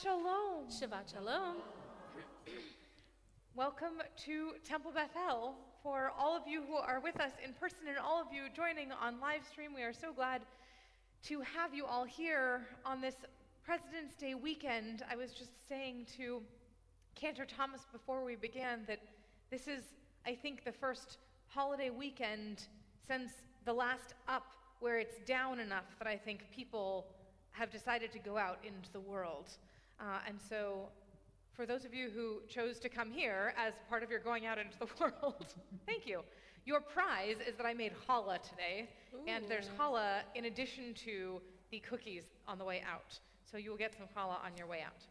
Shalom. Shabbat Shalom. Welcome to Temple Bethel. For all of you who are with us in person and all of you joining on live stream, we are so glad to have you all here on this President's Day weekend. I was just saying to Cantor Thomas before we began that this is, I think, the first holiday weekend since the last up where it's down enough that I think people have decided to go out into the world. And so for those of you who chose to come here as part of your going out into the world, thank you. Your prize is that I made challah today. Ooh. And there's challah in addition to the cookies on the way out. So you will get some challah on your way out.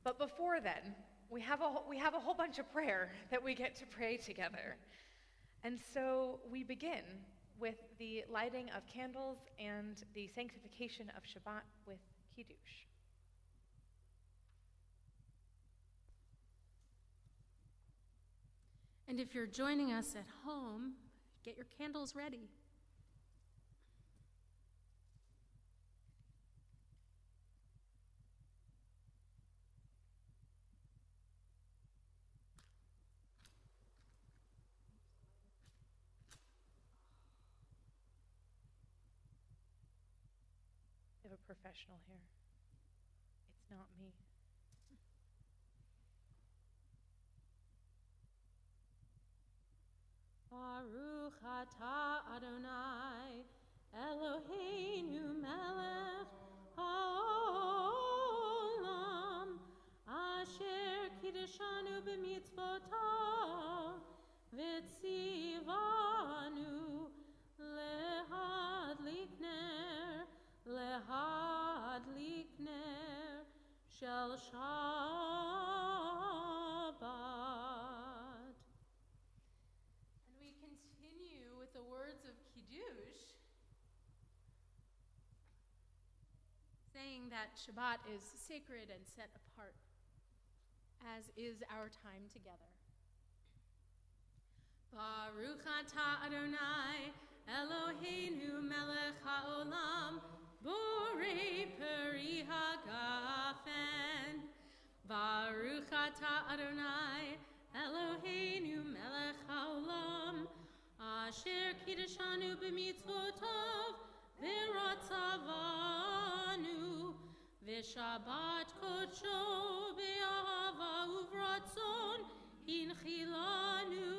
But before then, we have a whole bunch of prayer that we get to pray together. And so we begin with the lighting of candles and the sanctification of Shabbat with Kiddush. And if you're joining us at home, get your candles ready. We have a professional here. It's not me. Baruch atah Adonai Eloheinu melech haolam asher kiddushanu b'mitzvotav v'tzivanu lehadlik ner shel Shabbat. And we continue with the words of Kiddush, saying that Shabbat is sacred and set apart, as is our time together. Baruch atah Adonai Eloheinu melech haolam borei peri hagafen. Baruch atah Adonai Eloheinu melech haolam asher kiddushanu b'mitzvotav v'ratzavanu v'shabbat kodsho be'ahava uvratzon hinchilanu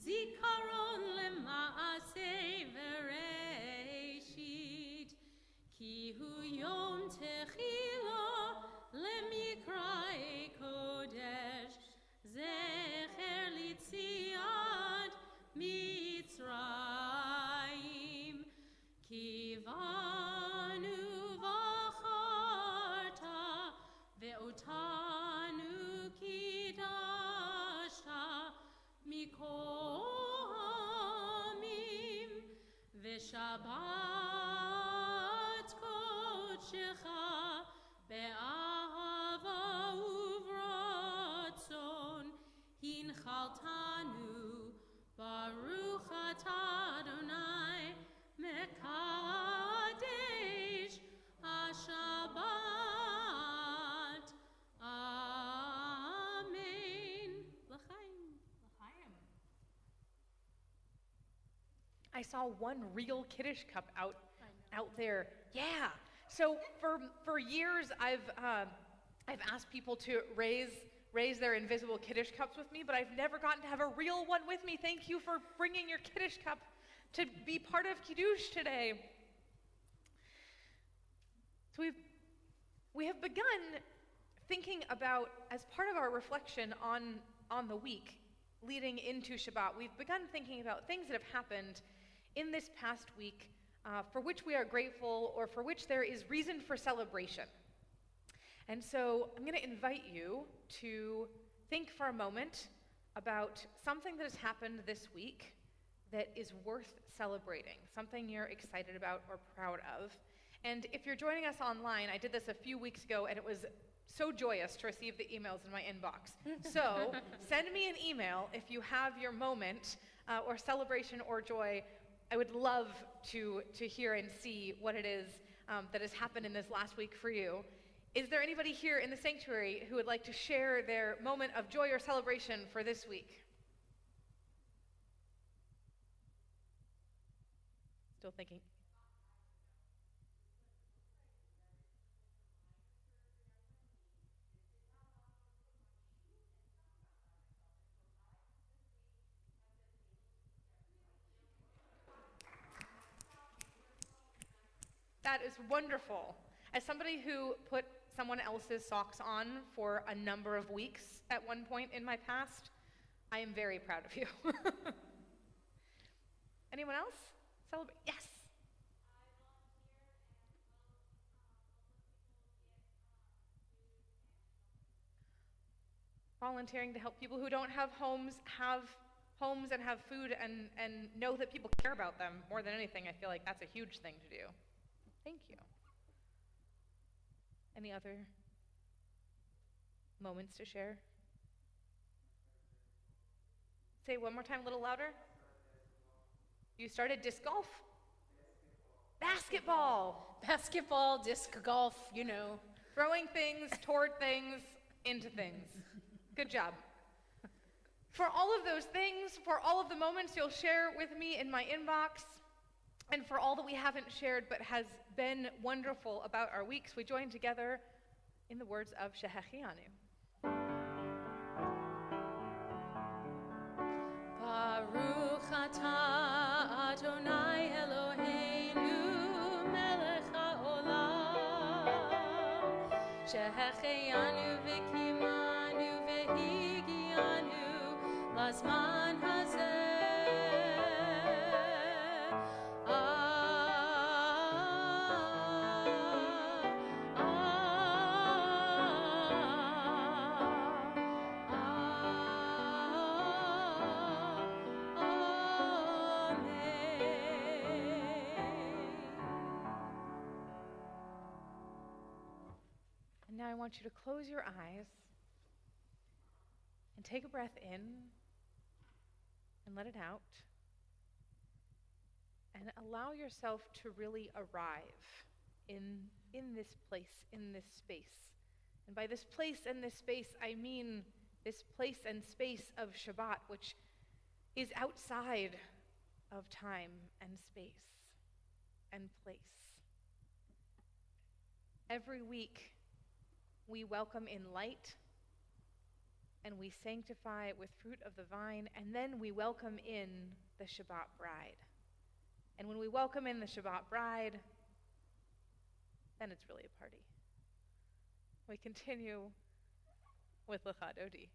zikaron lema'aseh v'reishit ki hu yom techila lemikrai kodesh zecher litziat mitzrayim kivanu v'acharta ve'otanu kidashta mikol hamim v'shabbat kodshecha be'ahava uvratzon hinchaltanu baruch atah Adonai mekadesh hashabbat. Amen. L'chaim. I saw one real Kiddush cup out there. Yeah. So for years I've asked people to raise their invisible Kiddush cups with me, but I've never gotten to have a real one with me. Thank you for bringing your Kiddush cup to be part of Kiddush today. So we have begun thinking about, as part of our reflection on the week leading into Shabbat, we've begun thinking about things that have happened in this past week for which we are grateful or for which there is reason for celebration. And so I'm going to invite you to think for a moment about something that has happened this week that is worth celebrating, something you're excited about or proud of. And if you're joining us online, I did this a few weeks ago, and it was so joyous to receive the emails in my inbox. So send me an email if you have your moment or celebration or joy. I would love to hear and see what it is that has happened in this last week for you. Is there anybody here in the sanctuary who would like to share their moment of joy or celebration for this week? Still thinking. That is wonderful. As somebody who put someone else's socks on for a number of weeks at one point in my past, I am very proud of you. Anyone else? Celebrate? Yes. Volunteering to help people who don't have homes and have food and know that people care about them more than anything. I feel like that's a huge thing to do. Thank you. Any other moments to share? Say it one more time, a little louder. You started disc golf? Basketball. Basketball, disc golf, you know. Throwing things toward things into things. Good job. For all of those things, for all of the moments you'll share with me in my inbox, and for all that we haven't shared but has been wonderful about our weeks, we join together in the words of Shehechianu. Baruch atah Adonai Eloheinu melech haolam shehechianu v'kimanu v'higianu lazman hazeh. Now I want you to close your eyes and take a breath in and let it out. And allow yourself to really arrive in this place, in this space. And by this place and this space, I mean this place and space of Shabbat, which is outside of time and space and place. Every week, we welcome in light, and we sanctify with fruit of the vine, and then we welcome in the Shabbat bride. And when we welcome in the Shabbat bride, then it's really a party. We continue with Lecha Dodi.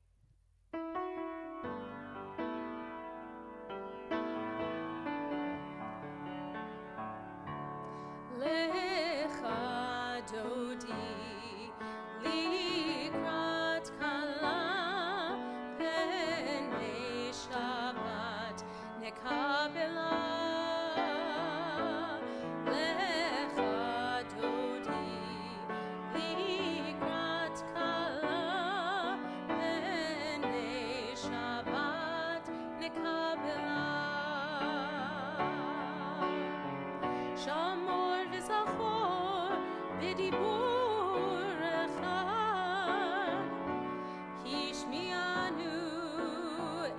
Lecha Dodi likrat kala penei Shabbat nekabela. Lecha Dodi likrat kala penei Shabbat nekabela. Shamor v'zachor b'dibur echad hishmianu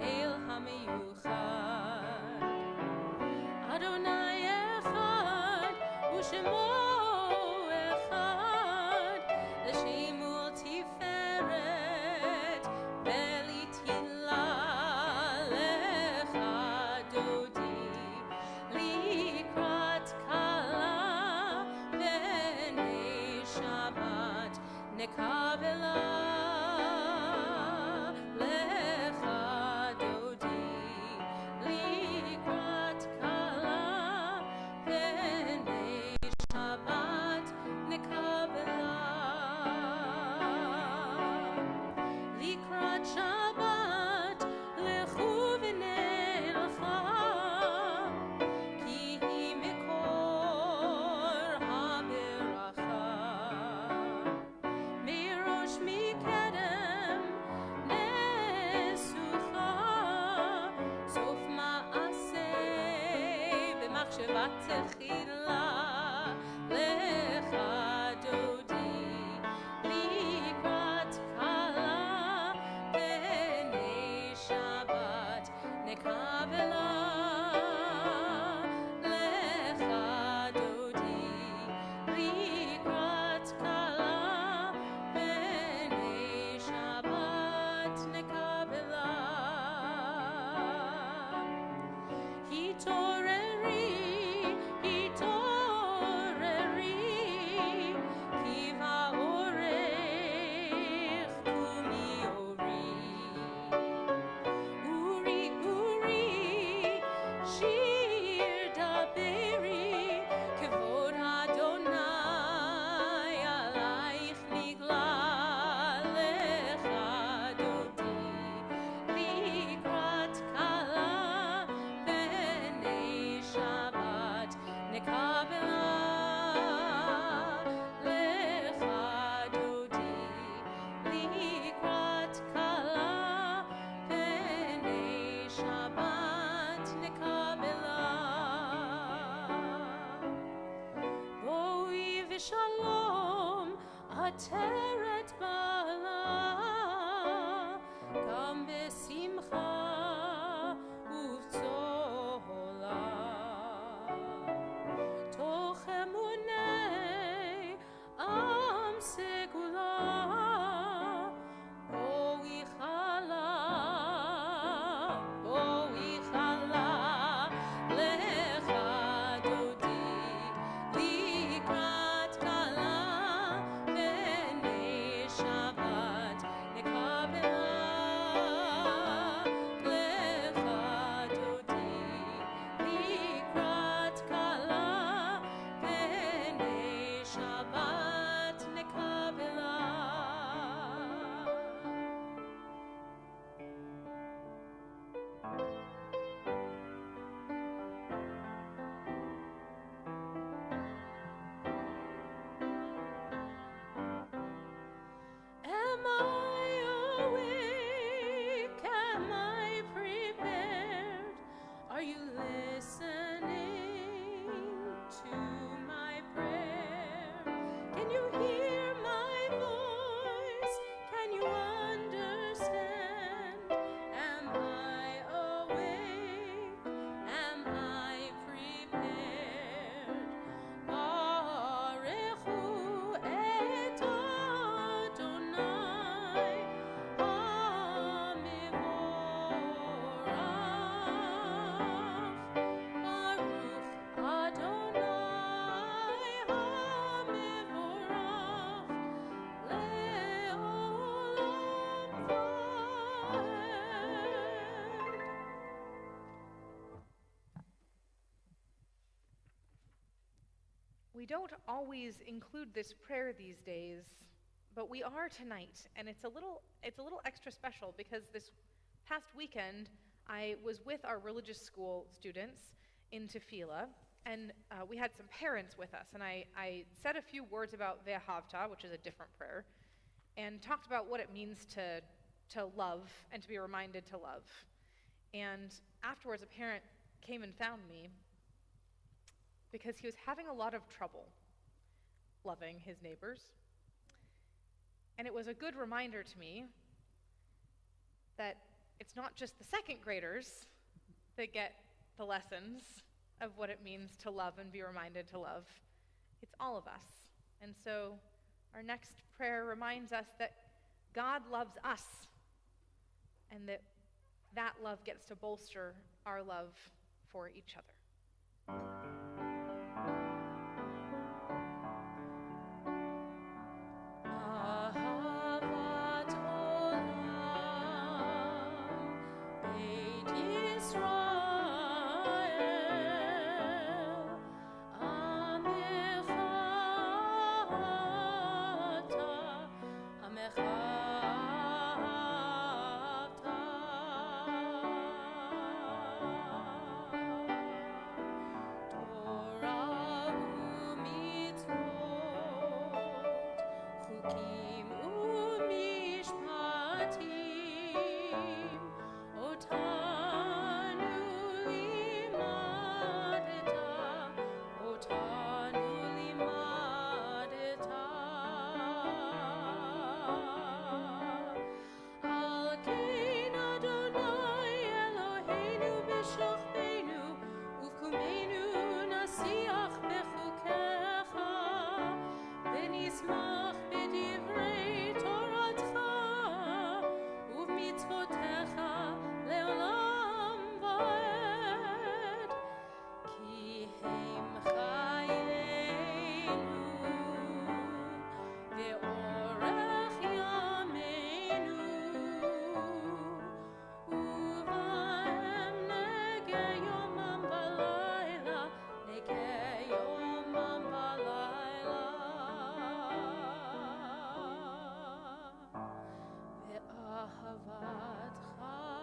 el hamiyuchad Adonai echad u'shemo echad l'shemu tiferet belitila. Lecha Dodi likrat kala penei Shabbat nekabela. Lecha Dodi likrat kala penei Shabbat nekabela. Likrat Shabbat lechu v'nelcha ki hi mikor haberacha mirosh mikedem nesucha sof ma'aseh b'machshavat techila. עטרת בעלה, גם בשמחה ובצהלה. תוך אמוני עם סגולה, בואי חלה, בואי חלה, לך דודי לקראת כלה, בני שבת נקבלה. לך דודי לקראת כלה, בני שבת נקבלה. Am I awake? Am I prepared? Are you listening to my prayer? Can you hear my voice? Can you understand? Am I awake? Am I prepared? Baruchu et Adonai HaMevorach. Baruch Adonai HaMevorach le'olam va'ed. We don't always include this prayer these days, but we are tonight, and it's a little extra special because this past weekend I was with our religious school students in Tefillah, and we had some parents with us, and I said a few words about Ve'ahavta, which is a different prayer, and talked about what it means to love and to be reminded to love. And afterwards, a parent came and found me because he was having a lot of trouble loving his neighbors. And it was a good reminder to me that it's not just the second graders that get the lessons of what it means to love and be reminded to love. It's all of us. And so our next prayer reminds us that God loves us, and that love gets to bolster our love for each other. אהבת עולם, בית ישראל, עמך אתה, עמך תורה ומצוות, חוקים ומשפטים, אותנו לימדת, אותנו לימדת. על כן אדוני אלוהינו בשוכבנו ובקומנו נשיח בחוקיך, ונשמח בדברי תורתך ובמצוותיך לעולם ועד. כי הם חיינו ואורך ימינו, ובהם נגה יומם ולילה, נגה יומם ולילה. ואהבת חיים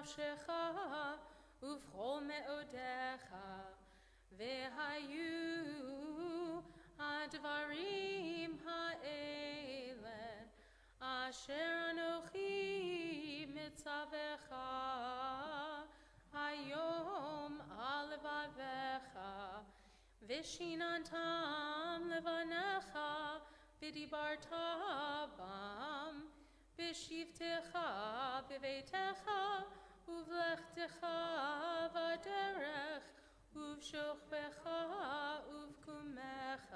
נפשך ובכל מאודיך, והיו הדברים האלה אשר אנוכי מצווך היום על לבביך, ושיננתם לבניך ודיברת בם, בשבתך בביתך ובלכתך בדרך ובשוכבך ובקומך,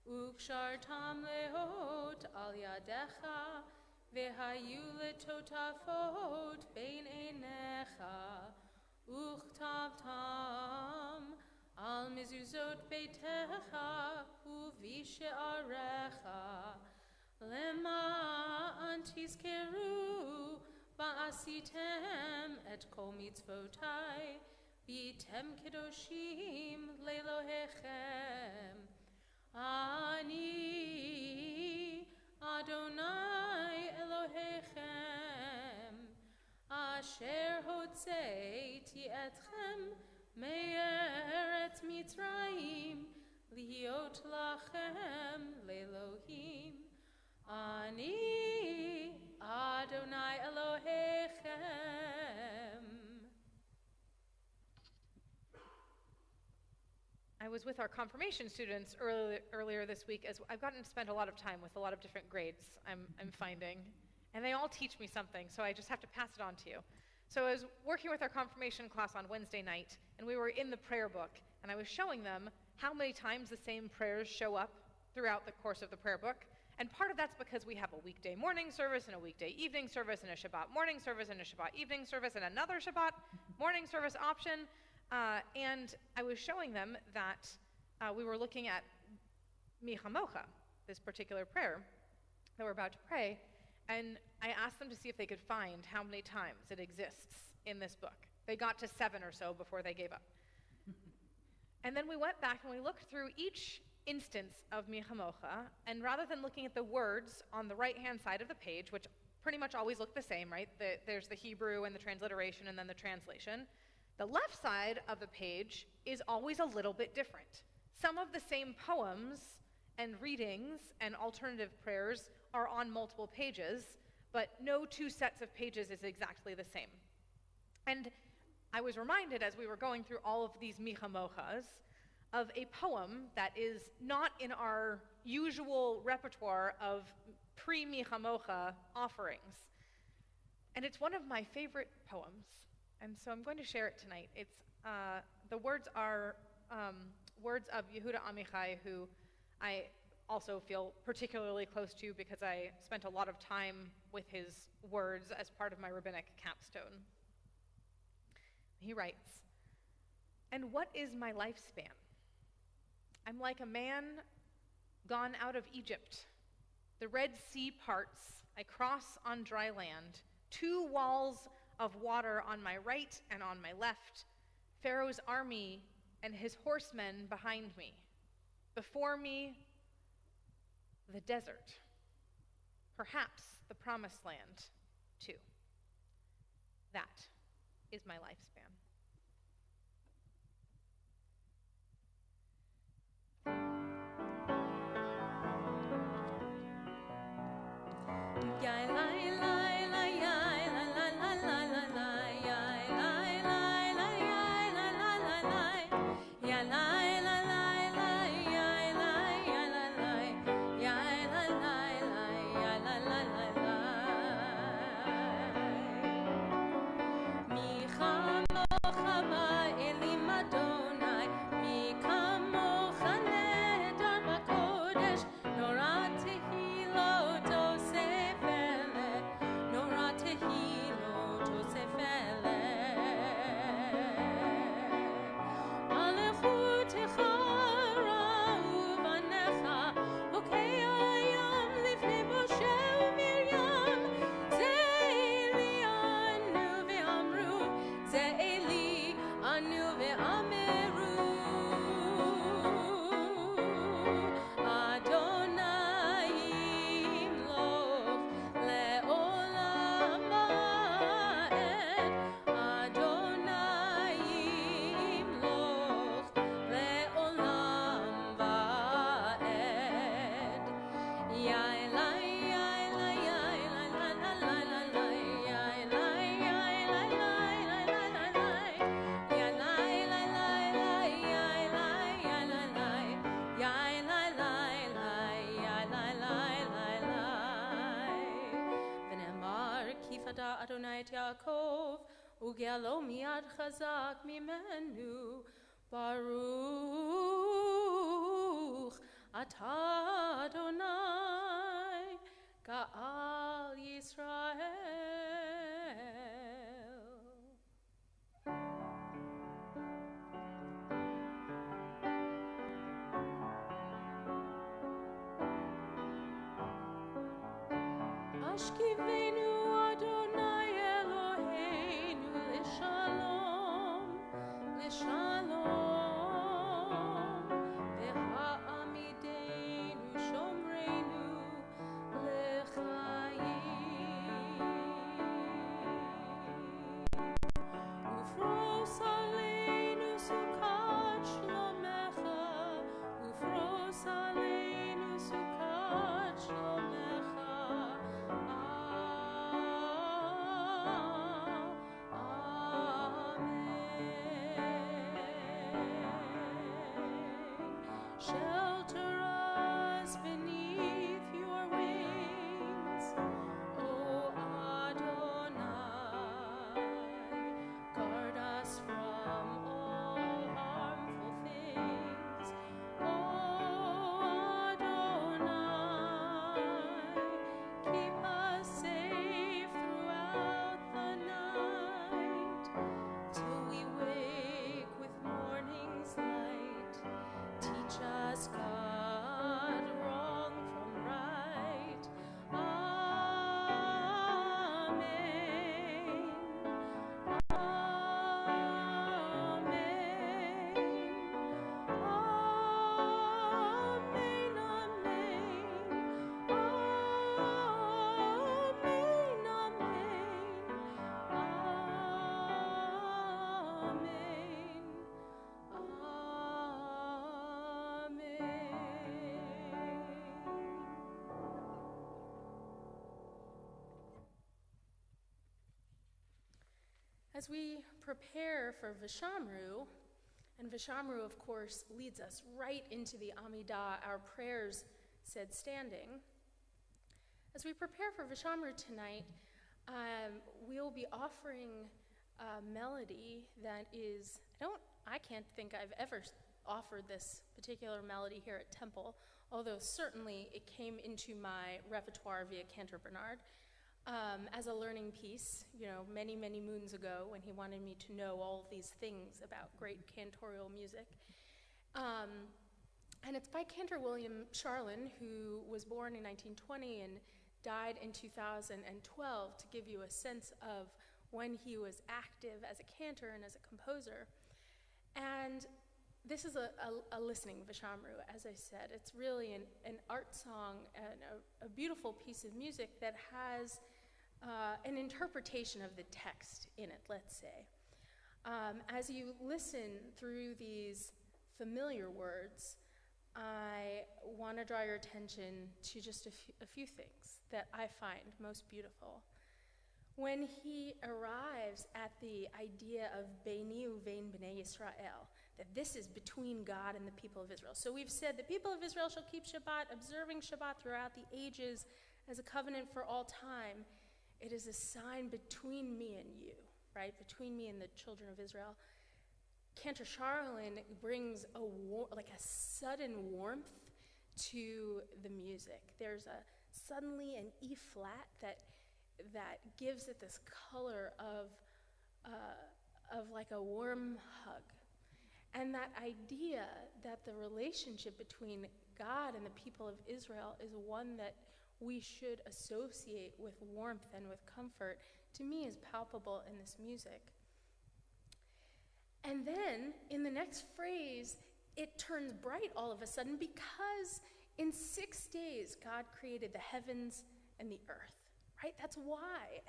וקשרתם להיות על ידיך, והיו לטוטפות בין עיניך, וכתבתם על מזוזות ביתך ובשעריך, למען תזכרו ועשיתם את כל מצוותי, והייתם קדושים לאלוהיכם. אני אדוני אלוהיכם, אשר הוצאתי אתכם מארץ מצרים, להיות לכם לאלוהים. אני אדוני אלוהיכם. I was with our confirmation students earlier this week, as I've gotten to spend a lot of time with a lot of different grades I'm finding, and they all teach me something, so I just have to pass it on to you. So I was working with our confirmation class on Wednesday night, and we were in the prayer book, and I was showing them how many times the same prayers show up throughout the course of the prayer book. And part of that's because we have a weekday morning service and a weekday evening service and a Shabbat morning service and a Shabbat evening service and another Shabbat morning service option. And I was showing them that we were looking at Mi Chamocha, this particular prayer that we're about to pray, and I asked them to see if they could find how many times it exists in this book. They got to 7 or so before they gave up. And then we went back and we looked through each instance of Mi Chamocha, and rather than looking at the words on the right-hand side of the page, which pretty much always look the same, right? There's the Hebrew and the transliteration and then the translation. The left side of the page is always a little bit different. Some of the same poems and readings and alternative prayers are on multiple pages, but no two sets of pages is exactly the same. And I was reminded as we were going through all of these Mi Chamochas of a poem that is not in our usual repertoire of pre-Mi Chamocha offerings. And it's one of my favorite poems. And so I'm going to share it tonight. It's the words are words of Yehuda Amichai, who I also feel particularly close to because I spent a lot of time with his words as part of my rabbinic capstone. He writes, "And what is my lifespan? I'm like a man gone out of Egypt. The Red Sea parts, I cross on dry land, 2 walls of water on my right and on my left, Pharaoh's army and his horsemen behind me. Before me, the desert, perhaps the promised land, too. That is my lifespan." Adonai et Yaakov, ugelo miad chazak mimenu, Baruch atah Adonai, Ga'al Yisrael. Ashkivenu Adonai Eloheinu l'shalom, l'shalom. V'ha'amideinu shomreinu l'chayim. Ufros aleinu sukat shlomecha, ufros aleinu sukat shlomecha. Shelter us beneath your wings, O Adonai. Guard us from all harmful things, O Adonai. Keep us safe throughout the night, till we wake with morning's light. Teach us, God, wrong from right. Amen. Amen. Amen. As we prepare for Vishamru, and Vishamru, of course, leads us right into the Amidah, our prayers said standing. As we prepare for Vishamru tonight, we'll be offering a melody that is, I can't think I've ever offered this particular melody here at Temple, although certainly it came into my repertoire via Cantor Bernard as a learning piece, many, many moons ago when he wanted me to know all these things about great cantorial music. And it's by Cantor William Charlin, who was born in 1920 and died in 2012, to give you a sense of when he was active as a cantor and as a composer. And this is a listening Vishamru, as I said. It's really an art song and a beautiful piece of music that has an interpretation of the text in it, let's say. As you listen through these familiar words, I want to draw your attention to just a few things that I find most beautiful. When he arrives at the idea of Beini uvein b'nei Yisrael, that this is between God and the people of Israel. So we've said the people of Israel shall keep Shabbat, observing Shabbat throughout the ages as a covenant for all time. It is a sign between me and you, right? Between me and the children of Israel. Cantor Charlin brings a sudden warmth to the music. There's suddenly an E flat that gives it this color of like a warm hug. And that idea that the relationship between God and the people of Israel is one that we should associate with warmth and with comfort, to me is palpable in this music. And then, in the next phrase, it turns bright all of a sudden, because in 6 days, God created the heavens and the earth, right? That's why.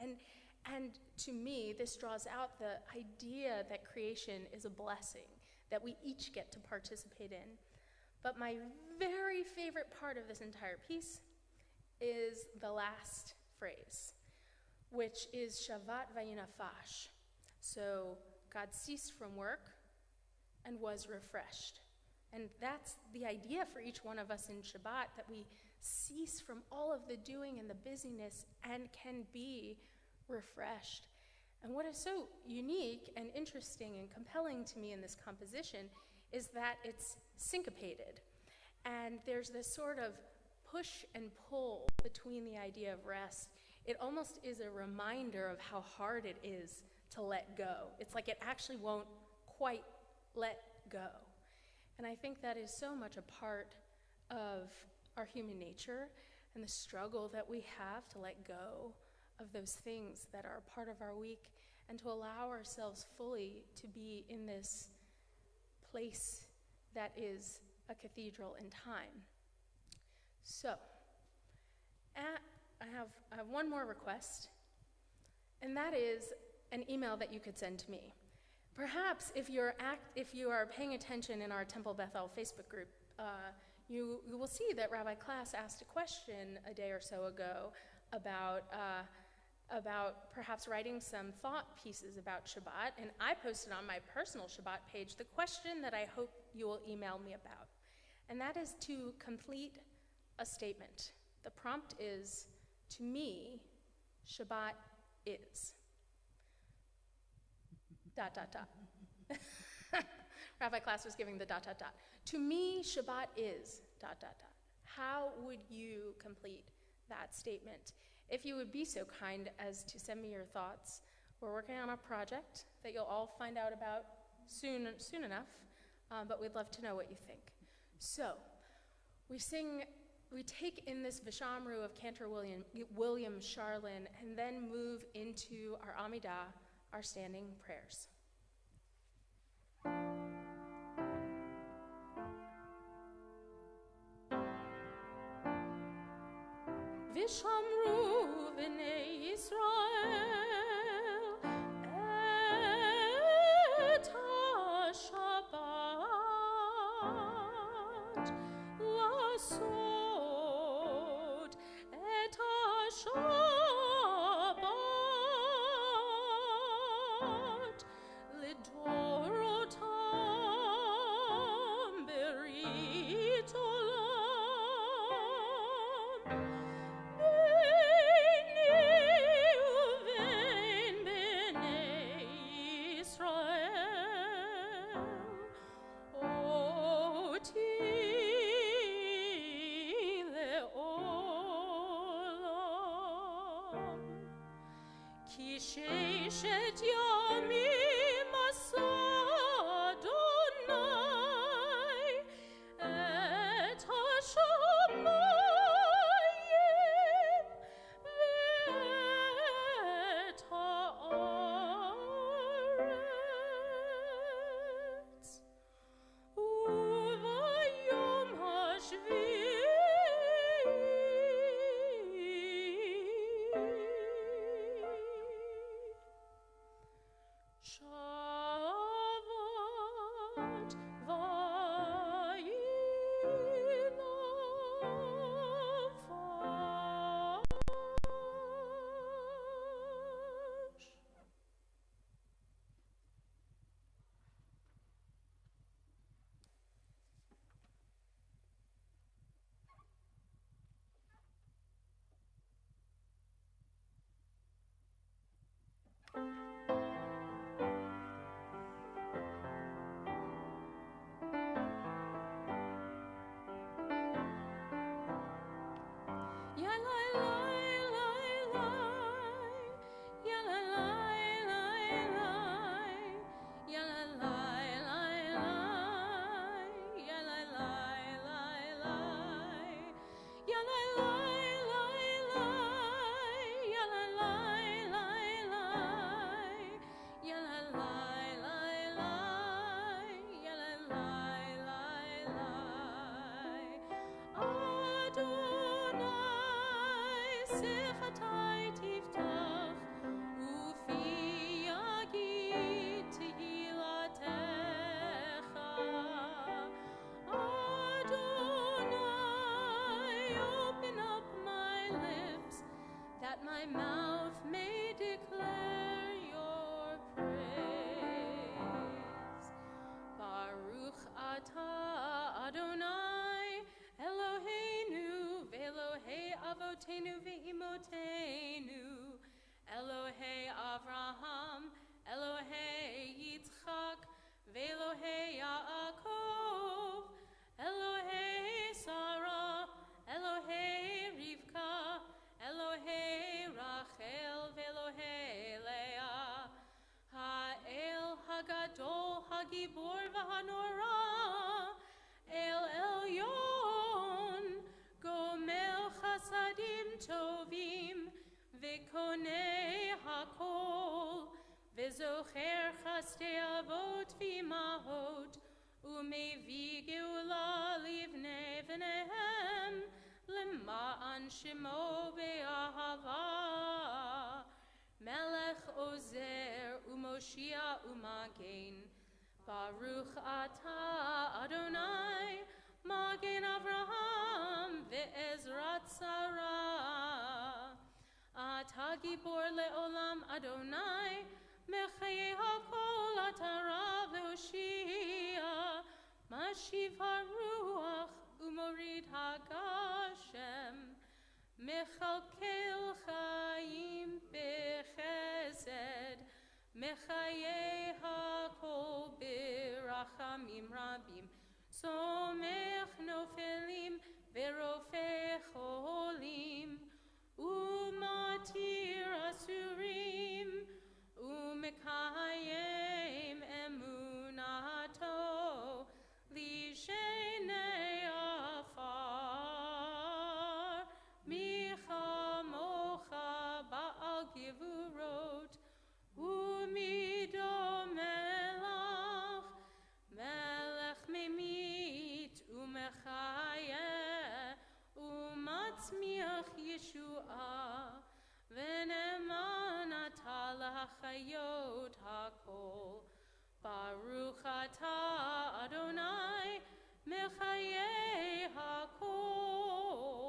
And to me, this draws out the idea that creation is a blessing that we each get to participate in. But my very favorite part of this entire piece is the last phrase, which is Shavat vayinafash. So God ceased from work and was refreshed. And that's the idea for each one of us in Shabbat, that we cease from all of the doing and the busyness and can be refreshed. And what is so unique and interesting and compelling to me in this composition is that it's syncopated. And there's this sort of push and pull between the idea of rest. It almost is a reminder of how hard it is to let go. It's like it actually won't quite let go. And I think that is so much a part of our human nature and the struggle that we have to let go of those things that are a part of our week and to allow ourselves fully to be in this place that is a cathedral in time. So, I have one more request, and that is an email that you could send to me. Perhaps if you are paying attention in our Temple Bethel Facebook group, you will see that Rabbi Klass asked a question a day or so ago about perhaps writing some thought pieces about Shabbat, and I posted on my personal Shabbat page the question that I hope you will email me about, and that is to complete a statement. The prompt is, to me, Shabbat is... ... Rabbi Klass was giving the ... To me, Shabbat is... ... How would you complete that statement? If you would be so kind as to send me your thoughts. We're working on a project that you'll all find out about soon enough, but we'd love to know what you think. So, we take in this Vishamru of Cantor William Charlin, and then move into our Amidah, our standing prayers. Vishamru v'nei Yisrael et ha-Shabbat lasot et ha-Shabbat lidorotam berit olam Kishet yamim asadonai et hashamayim ve'et haaretz uvayom hashvi'i Shabbat va'yinafash. Adonai הגibor והנורא, אל עליון, גומל חסדים טובים, וקונה הכל, וזוכר חסדי אבות ואימהות, ומביא גאולה לבני בניהם, למען שמו באהבה. מלך עוזר ומושיע ומגן, ברוך אתה אדוני, מגן אברהם ועזרת שרה. אתה גיבור לעולם אדוני, מחיי הכל אתה רב להושיע, משיב הרוח ומוריד הגשם, מכלכל חיים בחסד, מחיי הכל ברחמים רבים, סומך נופלים ורופא חולים, ומתיר אסורים, ומקיים אמונתו לשני עפר. מי כמוך בעל גבורות, ומי דומה לך, מלך ממית ומחיה, ומצמיח ישועה, ונאמן אתה לחיות הכל. ברוך אתה אדוני, מחיי הכל.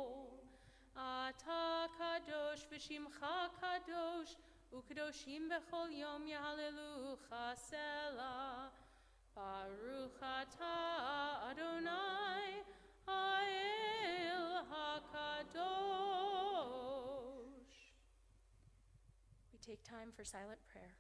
אתה קדוש ושמך קדוש, וקדושים בכל יום יהללוך סלה. ברוך אתה אדוני, האל הקדוש. We take time for silent prayer.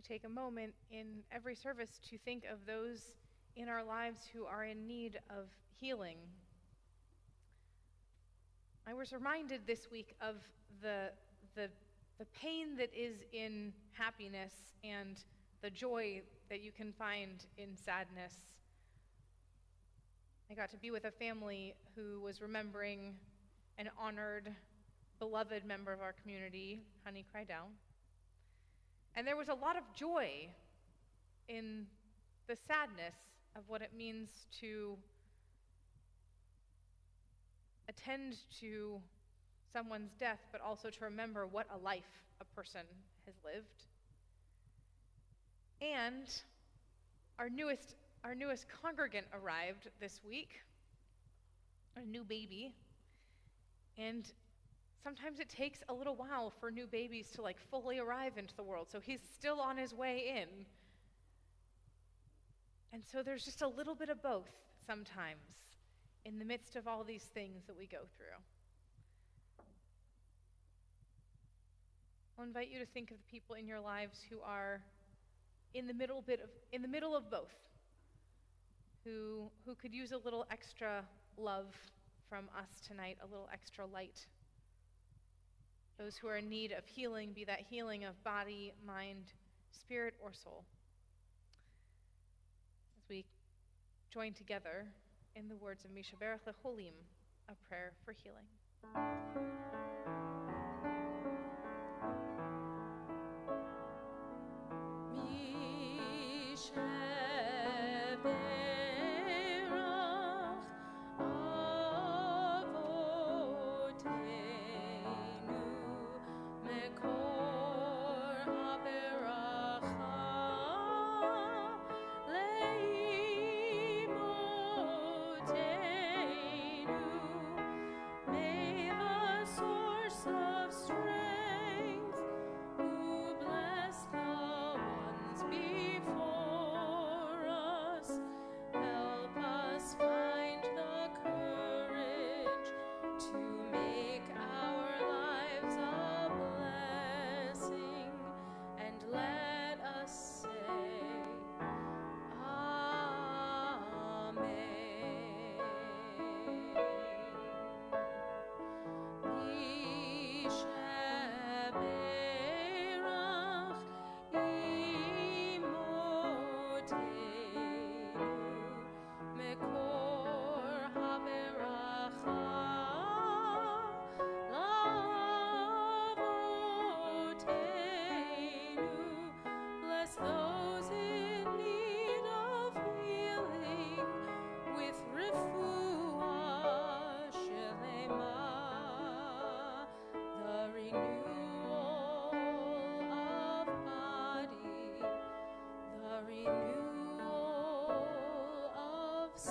Take a moment in every service to think of those in our lives who are in need of healing. I was reminded this week of the pain that is in happiness and the joy that you can find in sadness. I got to be with a family who was remembering an honored, beloved member of our community, Honey Crydell. And there was a lot of joy in the sadness of what it means to attend to someone's death, but also to remember what a life a person has lived. And our newest congregant arrived this week, a new baby, and sometimes it takes a little while for new babies to fully arrive into the world. So he's still on his way in. And so there's just a little bit of both sometimes in the midst of all these things that we go through. I'll invite you to think of the people in your lives who are in the middle of both, who could use a little extra love from us tonight, a little extra light. Those who are in need of healing, be that healing of body, mind, spirit, or soul. As we join together in the words of Mishaberach Lecholim, a prayer for healing.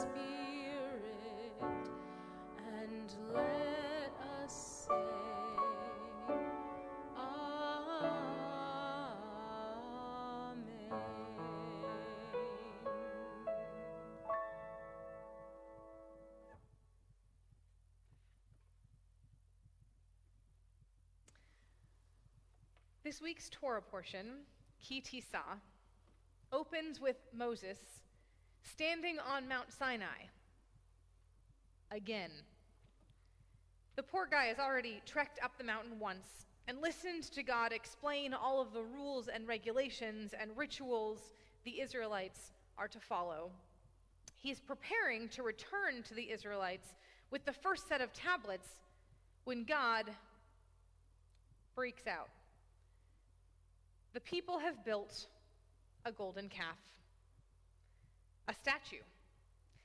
Spirit, and let us say, Amen. This week's Torah portion, Ki Tisa, opens with Moses standing on Mount Sinai. Again. The poor guy has already trekked up the mountain once and listened to God explain all of the rules and regulations and rituals the Israelites are to follow. He is preparing to return to the Israelites with the first set of tablets when God freaks out. The people have built a golden calf, a statue,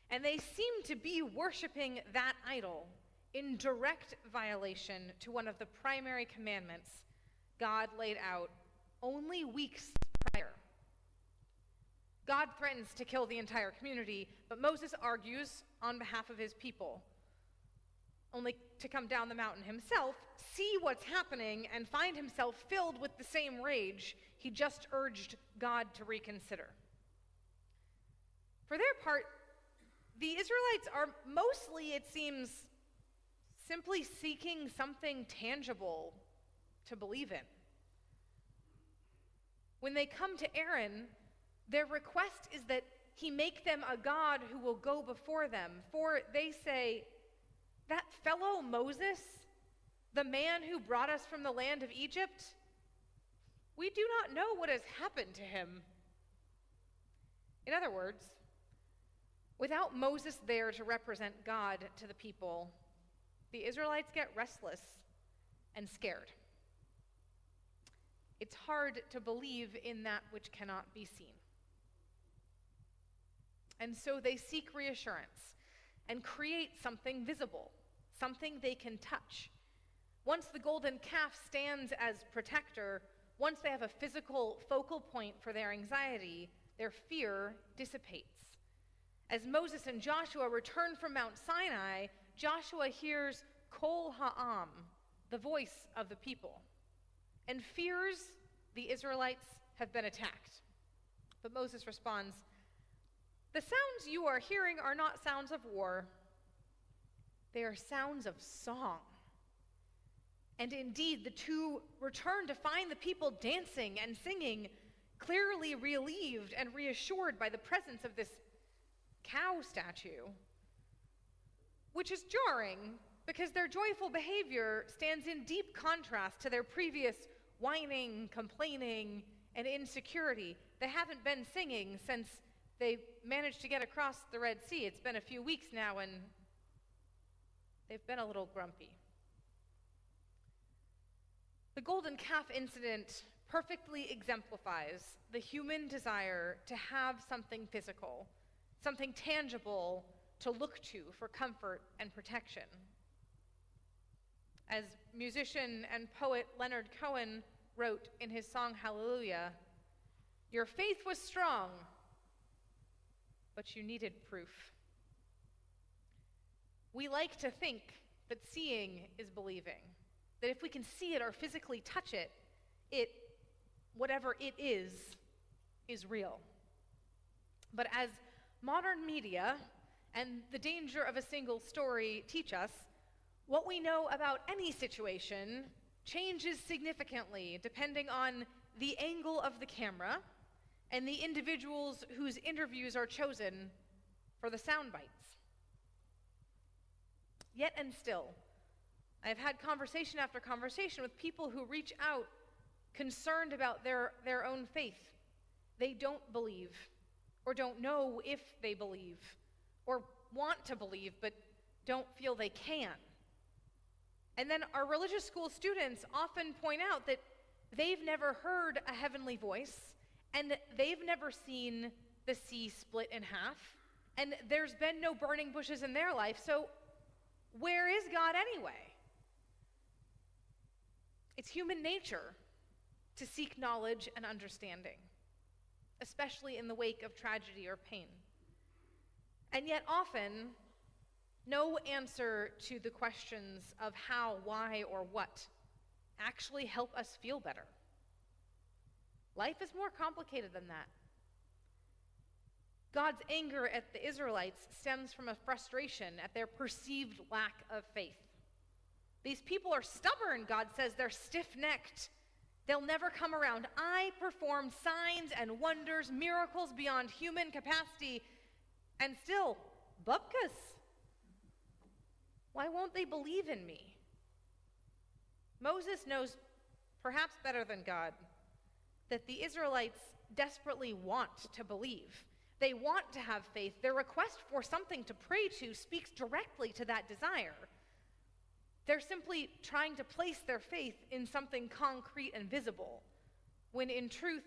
and they seem to be worshiping that idol in direct violation to one of the primary commandments God laid out only weeks prior. God threatens to kill the entire community, but Moses argues on behalf of his people, only to come down the mountain himself, see what's happening, and find himself filled with the same rage he just urged God to reconsider. For their part, the Israelites are mostly, it seems, simply seeking something tangible to believe in. When they come to Aaron, their request is that he make them a god who will go before them. For they say, that fellow Moses, the man who brought us from the land of Egypt, we do not know what has happened to him. In other words, without Moses there to represent God to the people, the Israelites get restless and scared. It's hard to believe in that which cannot be seen. And so they seek reassurance and create something visible, something they can touch. Once the golden calf stands as protector, once they have a physical focal point for their anxiety, their fear dissipates. As Moses and Joshua return from Mount Sinai, Joshua hears Kol Ha'am, the voice of the people, and fears the Israelites have been attacked. But Moses responds, the sounds you are hearing are not sounds of war. They are sounds of song. And indeed, the two return to find the people dancing and singing, clearly relieved and reassured by the presence of this cow statue, which is jarring because their joyful behavior stands in deep contrast to their previous whining, complaining, and insecurity. They haven't been singing since they managed to get across the Red Sea. It's been a few weeks now, and they've been a little grumpy. The golden calf incident perfectly exemplifies the human desire to have something physical, something tangible to look to for comfort and protection. As musician and poet Leonard Cohen wrote in his song Hallelujah, your faith was strong, but you needed proof. We like to think that seeing is believing, that if we can see it or physically touch it, whatever it is real. But as modern media and the danger of a single story teach us, what we know about any situation changes significantly depending on the angle of the camera and the individuals whose interviews are chosen for the sound bites. Yet and still, I have had conversation after conversation with people who reach out concerned about their own faith. They don't believe, or don't know if they believe, or want to believe but don't feel they can. And then our religious school students often point out that they've never heard a heavenly voice, and they've never seen the sea split in half, and there's been no burning bushes in their life, so where is God anyway? It's human nature to seek knowledge and understanding, especially in the wake of tragedy or pain. And yet often, no answer to the questions of how, why, or what actually help us feel better. Life is more complicated than that. God's anger at the Israelites stems from a frustration at their perceived lack of faith. These people are stubborn, God says. They're stiff-necked. They'll never come around. I perform signs and wonders, miracles beyond human capacity, and still, bupkas. Why won't they believe in me? Moses knows, perhaps better than God, that the Israelites desperately want to believe. They want to have faith. Their request for something to pray to speaks directly to that desire. They're simply trying to place their faith in something concrete and visible, when in truth,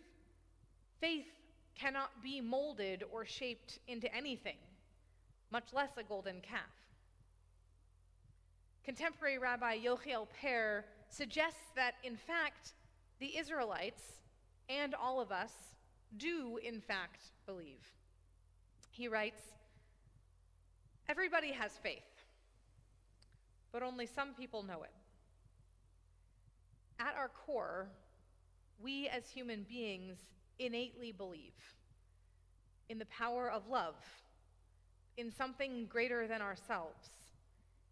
faith cannot be molded or shaped into anything, much less a golden calf. Contemporary Rabbi Yochiel Per suggests that, in fact, the Israelites and all of us do, in fact, believe. He writes, "Everybody has faith, but only some people know it. At our core, we as human beings innately believe in the power of love, in something greater than ourselves,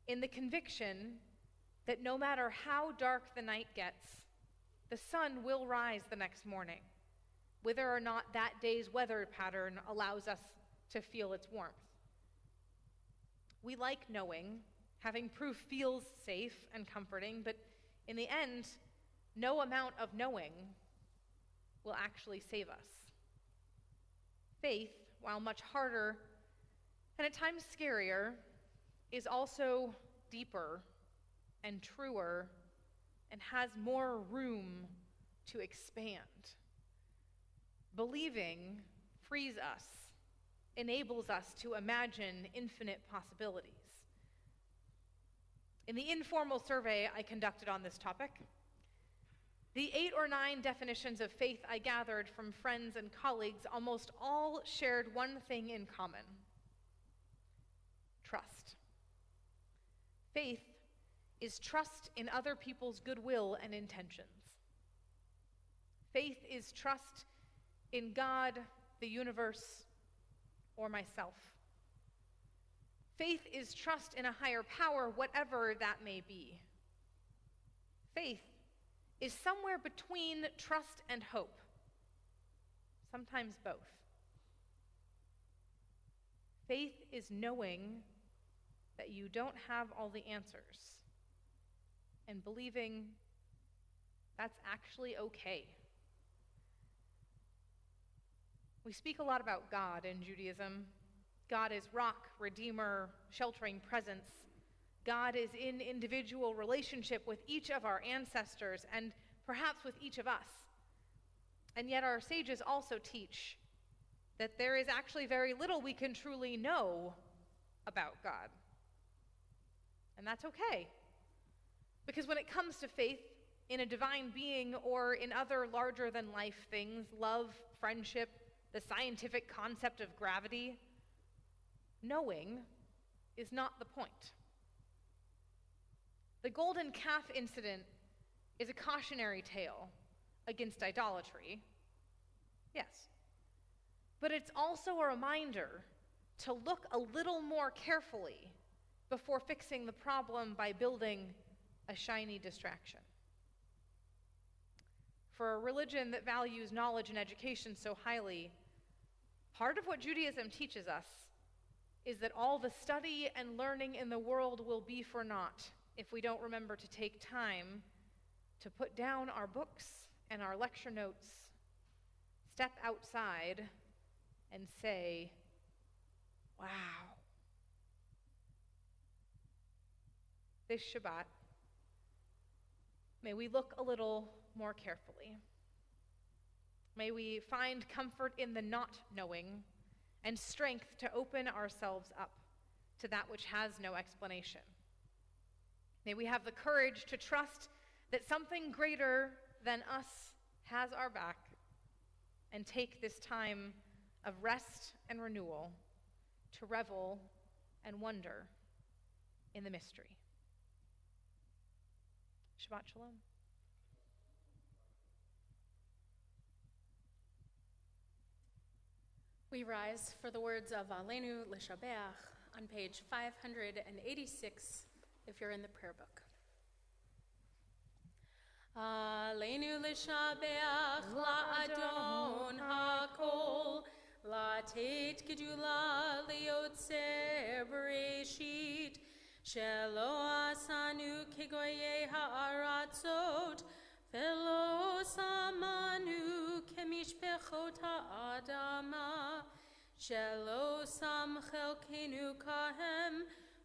in the conviction that no matter how dark the night gets, the sun will rise the next morning, whether or not that day's weather pattern allows us to feel its warmth. We like knowing. Having proof feels safe and comforting, but in the end, no amount of knowing will actually save us. Faith, while much harder and at times scarier, is also deeper and truer and has more room to expand. Believing frees us, enables us to imagine infinite possibilities. In the informal survey I conducted on this topic, the 8 or 9 definitions of faith I gathered from friends and colleagues almost all shared one thing in common: trust. Faith is trust in other people's goodwill and intentions. Faith is trust in God, the universe, or myself. Faith is trust in a higher power, whatever that may be. Faith is somewhere between trust and hope, sometimes both. Faith is knowing that you don't have all the answers, and believing that's actually okay. We speak a lot about God in Judaism. God is rock, redeemer, sheltering presence. God is in individual relationship with each of our ancestors and perhaps with each of us. And yet our sages also teach that there is actually very little we can truly know about God. And that's okay. Because when it comes to faith in a divine being or in other larger-than-life things, love, friendship, the scientific concept of gravity, knowing is not the point. The golden calf incident is a cautionary tale against idolatry, yes, but it's also a reminder to look a little more carefully before fixing the problem by building a shiny distraction. For a religion that values knowledge and education so highly, part of what Judaism teaches us is that all the study and learning in the world will be for naught if we don't remember to take time to put down our books and our lecture notes, step outside, and say, wow. This Shabbat, may we look a little more carefully. May we find comfort in the not knowing and strength to open ourselves up to that which has no explanation. May we have the courage to trust that something greater than us has our back and take this time of rest and renewal to revel and wonder in the mystery. Shabbat Shalom. We rise for the words of Aleinu L'Shabeach on page 586, if you're in the prayer book. Aleinu L'Shabeach La'adon HaKol La'tet Gedula Liotzer Bereshit Shelo Asanu Kegoye Ha'aratzot Velo Samanu Kemishpechot Ha'adama Shelo Sam Chelkenu Kahem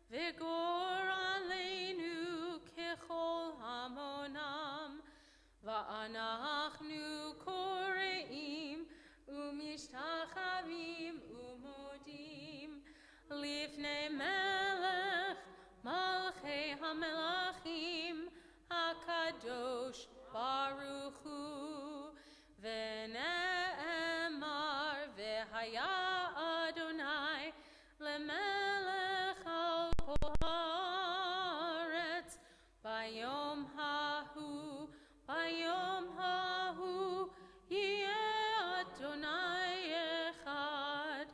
Vigor Aleinu Kechol Hamonam Va'anachnu Koreim Umishtachavim Umodim Lifnei Melech Malchei HaMelachim HaKadosh Baruch Hu V'ne'emar V'haya Adonai Lemelech al kol haaretz Bayom hahu Yeh Adonai echad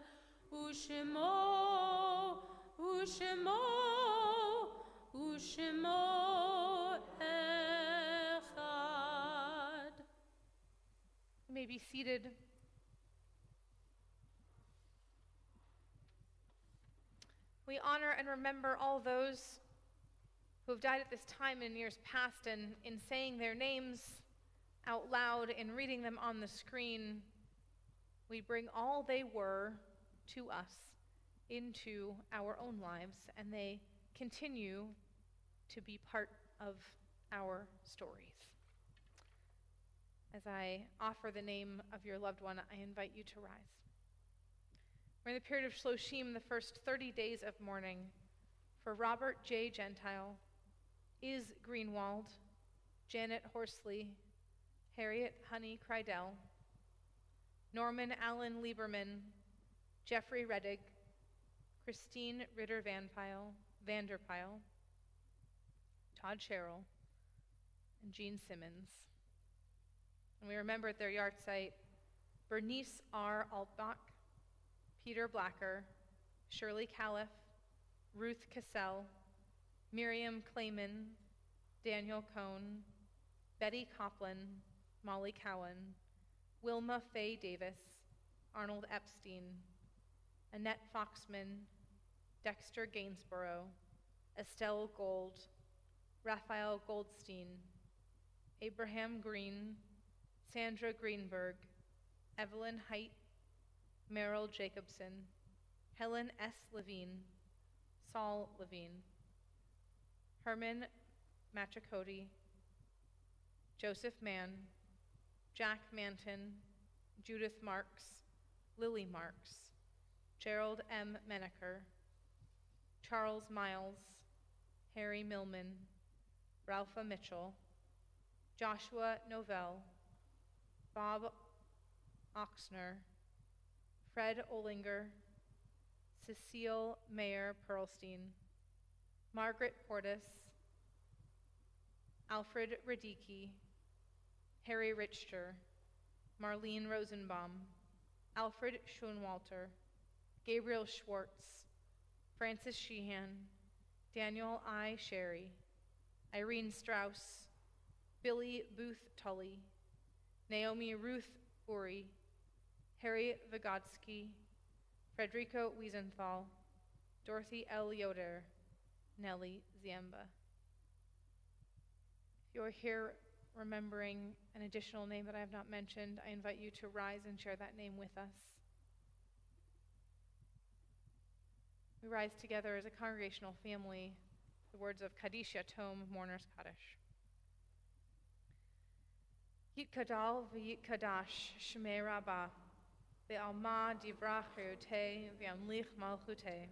Ushemo echad. You may be seated. We honor and remember all those who have died at this time in years past, and in saying their names out loud and reading them on the screen, we bring all they were to us into our own lives, and they continue to be part of our stories. As I offer the name of your loved one, I invite you to rise. We're in the period of Shloshim, the first 30 days of mourning, for Robert J. Gentile, Iz Greenwald, Janet Horsley, Harriet Honey Kreidel, Norman Allen Lieberman, Jeffrey Reddig, Christine Ritter Vanderpyle, Todd Sherrill, and Jean Simmons. And we remember at their yard site Bernice R. Altbach, Peter Blacker, Shirley Califf, Ruth Cassell, Miriam Clayman, Daniel Cohn, Betty Coplin, Molly Cowan, Wilma Faye Davis, Arnold Epstein, Annette Foxman, Dexter Gainsborough, Estelle Gold, Raphael Goldstein, Abraham Green, Sandra Greenberg, Evelyn Height, Merrill Jacobson, Helen S. Levine, Saul Levine, Herman Machakoti, Joseph Mann, Jack Manton, Judith Marks, Lily Marks, Gerald M. Menaker, Charles Miles, Harry Millman, Ralpha Mitchell, Joshua Novell, Bob Oxner, Fred Olinger, Cecile Mayer Pearlstein, Margaret Portis, Alfred Radicki, Harry Richter, Marlene Rosenbaum, Alfred Schoenwalter, Gabriel Schwartz, Francis Sheehan, Daniel I. Sherry, Irene Strauss, Billy Booth Tully, Naomi Ruth Uri, Harry Vygotsky, Frederico Wiesenthal, Dorothy L. Yoder, Nellie Ziemba. If you're here remembering an additional name that I have not mentioned, I invite you to rise and share that name with us. We rise together as a congregational family, the words of Kaddish Yatom, Mourner's Kaddish. Yitkadal v'yitkadash shmei Rabbah, ve'alma divrach chayotei v'yamlich malchutei,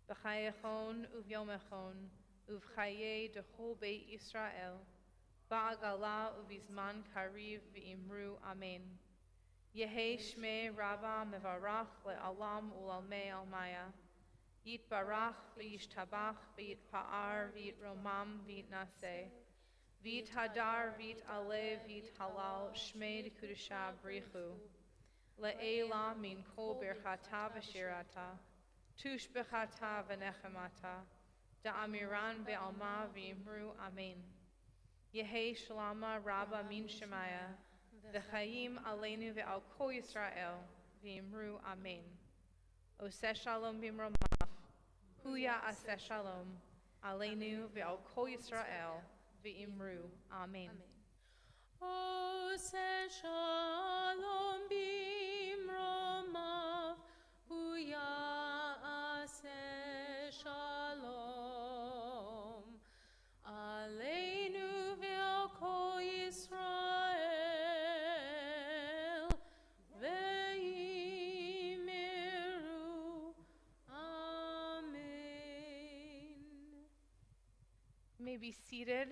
v'chayechon uvyomechon, uvchaye dechol beit Yisrael, ba'agala uvizman kariv v'imru amen. Yehi Shmei Rabba Mevarach Le'alam Ulalmei Almaya. Yit Barach V'yish Tabach V'yit Pa'ar V'yit Romam V'yit Naseh. V'yit Hadar V'yit Alev V'yit Halal Shmei Kudusha Brichu. Le'ela Min Kol Birchata V'shirata. Tush Bechata V'nechemata. Da'amiran Be'alma V'imru Amen. Yehi Shalama Rabba Min Shemaya. V'chaim Aleinu Ve'al Kol Yisrael. V'imru Amen. Oseh Shalom B'imromav. Huya Aseh Shalom. Aleinu Ve'al Kol Yisrael. V'imru Amen. Oseh Shalom B'imromav. Huya Aseh Shalom. Aleinu Ve'al Kol Yisrael. Ve'imru Amen. You may be seated.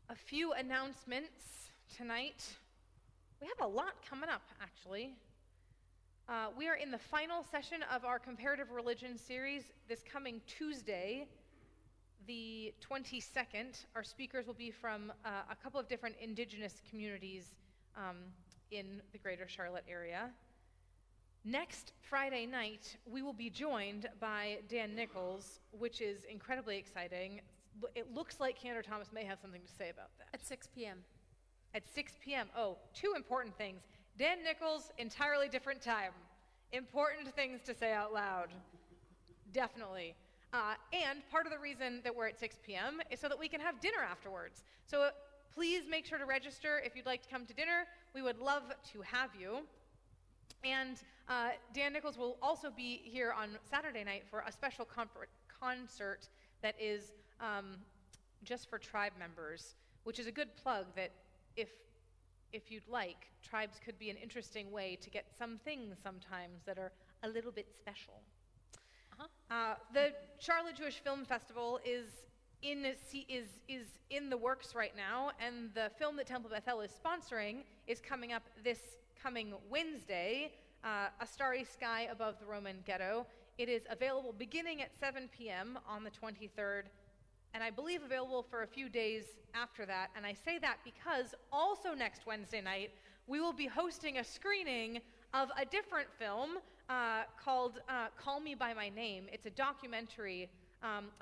A few announcements tonight. We have a lot coming up, actually. We are in the final session of our comparative religion series this coming Tuesday, the 22nd. Our speakers will be from a couple of different indigenous communities in the greater Charlotte area. Next Friday night, we will be joined by Dan Nichols, which is incredibly exciting. It looks like Cantor Thomas may have something to say about that. At 6 p.m. At 6 p.m. Oh, two important things. Dan Nichols, entirely different time. Important things to say out loud. Definitely. And part of the reason that we're at 6 p.m. is so that we can have dinner afterwards. So please make sure to register if you'd like to come to dinner. We would love to have you. And Dan Nichols will also be here on Saturday night for a special concert that is just for tribe members, which is a good plug that if you'd like, tribes could be an interesting way to get some things sometimes that are a little bit special. The Charlotte Jewish Film Festival is in the works right now, and the film that Temple Bethel is sponsoring is coming up this coming Wednesday, A Starry Sky Above the Roman Ghetto. It is available beginning at 7 p.m. on the 23rd, and I believe available for a few days after that. And I say that because also next Wednesday night, we will be hosting a screening of a different film called Call Me By My Name. It's a documentary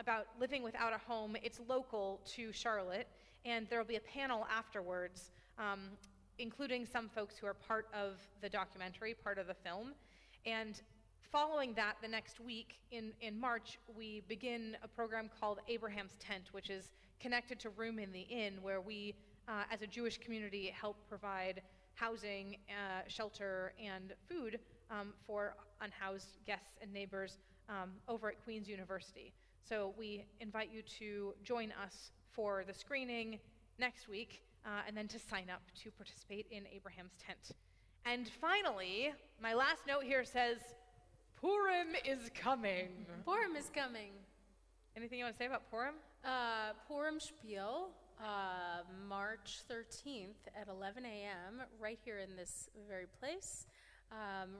about living without a home. It's local to Charlotte, and there will be a panel afterwards, including some folks who are part of the documentary, part of the film. And following that, the next week in March, we begin a program called Abraham's Tent, which is connected to Room in the Inn, where we, as a Jewish community, help provide housing, shelter, and food for unhoused guests and neighbors over at Queen's University. So we invite you to join us for the screening next week, and then to sign up to participate in Abraham's Tent. And finally, my last note here says, Purim is coming. Purim is coming. Anything you want to say about Purim? Purim Spiel, March 13th at 11 a.m., right here in this very place.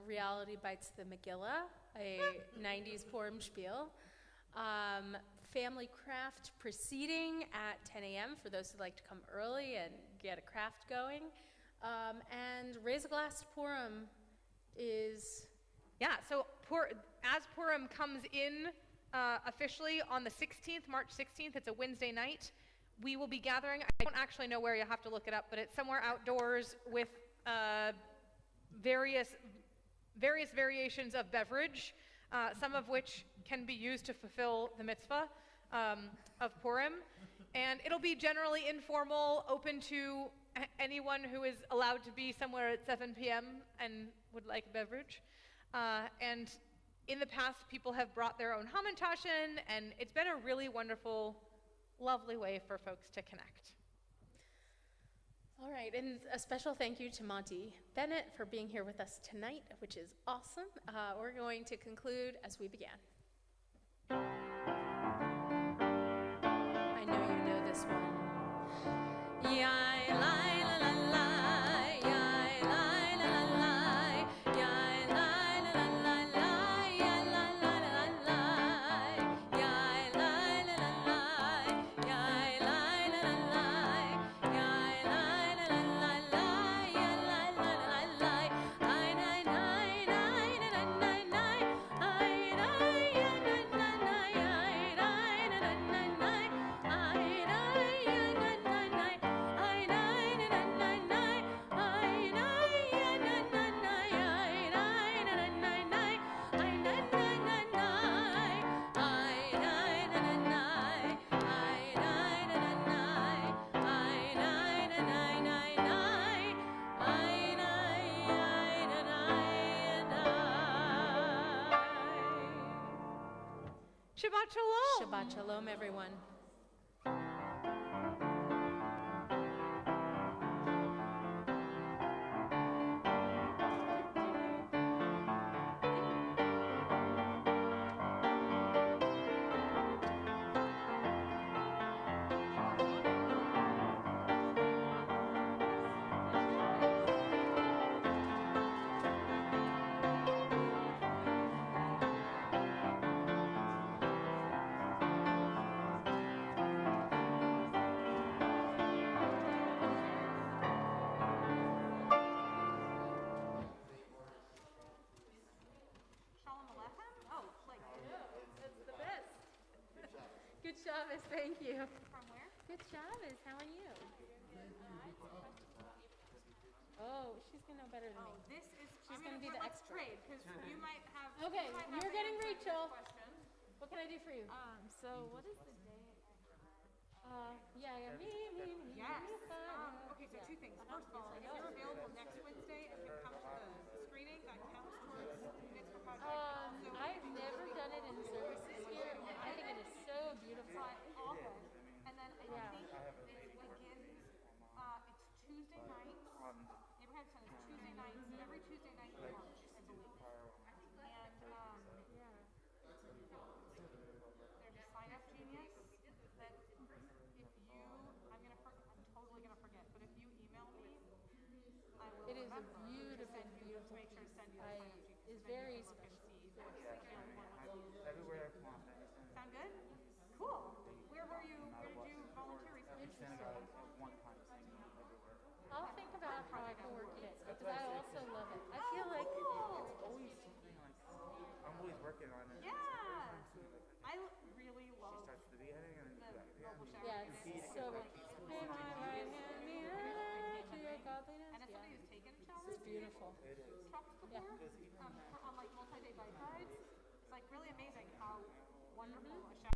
Reality Bites the Megillah, a 90s Purim Spiel. Family craft proceeding at 10 a.m. for those who'd like to come early and get a craft going. And Raise a Glass to Purim is... Yeah, so as Purim comes in officially on the 16th, March 16th, it's a Wednesday night, we will be gathering. I don't actually know where, you'll have to look it up, but it's somewhere outdoors with various variations of beverage, some of which can be used to fulfill the mitzvah of Purim. And it'll be generally informal, open to anyone who is allowed to be somewhere at 7 p.m. and would like a beverage. And in the past, people have brought their own hamantashen, and it's been a really wonderful, lovely way for folks to connect. All right, and a special thank you to Monty Bennett for being here with us tonight, which is awesome. We're going to conclude as we began. I know you know this one. Yai, la, la, la, la, yai, la, la. Shabbat Shalom. Shabbat Shalom, everyone. Shalom Aleichem? Oh, like That's the best. Good Shabbos, thank you. from where? Good Shabbos, how are you? Oh, she's gonna know better than Oh, me. this is. She's gonna be the let's expert. trade because you might have. Okay, you might have you're to getting answer this Rachel. question. What can I do for you? So what is the day? Yeah, me. Yes. Okay, so two things. First of all, if you're available next Wednesday and can come to the screening, that counts towards units per project. Also, I've never done it in services here. I think it is so beautiful. all good. And then I Yeah. think it begins. It's Tuesday nights. Abraham Center is Tuesday nights. Every Tuesday night in March, I believe. And Yeah. there's a sign up genius that if you, I'm totally gonna forget, but if you email me, I will It is a remember beautiful, to beautiful make sure to send you the I- sign up genius. it's Then you very can look and special. see Very what's available and what's Everywhere I want. Sound good? Cool. Where were you? Where did you volunteer recently? Senegal is one time singing everywhere. I'll think about how I can work it because I also love it. I feel like Cool. Always something like I'm always working on it. Yeah. I really love Starts at the beginning and the then mobile shower. yeah, it's so good. May my right hand be right to your godliness. And as somebody Yeah, who's taken it's showers beautiful. trucks before, on like multi-day bike rides, it's like really amazing how wonderful a shower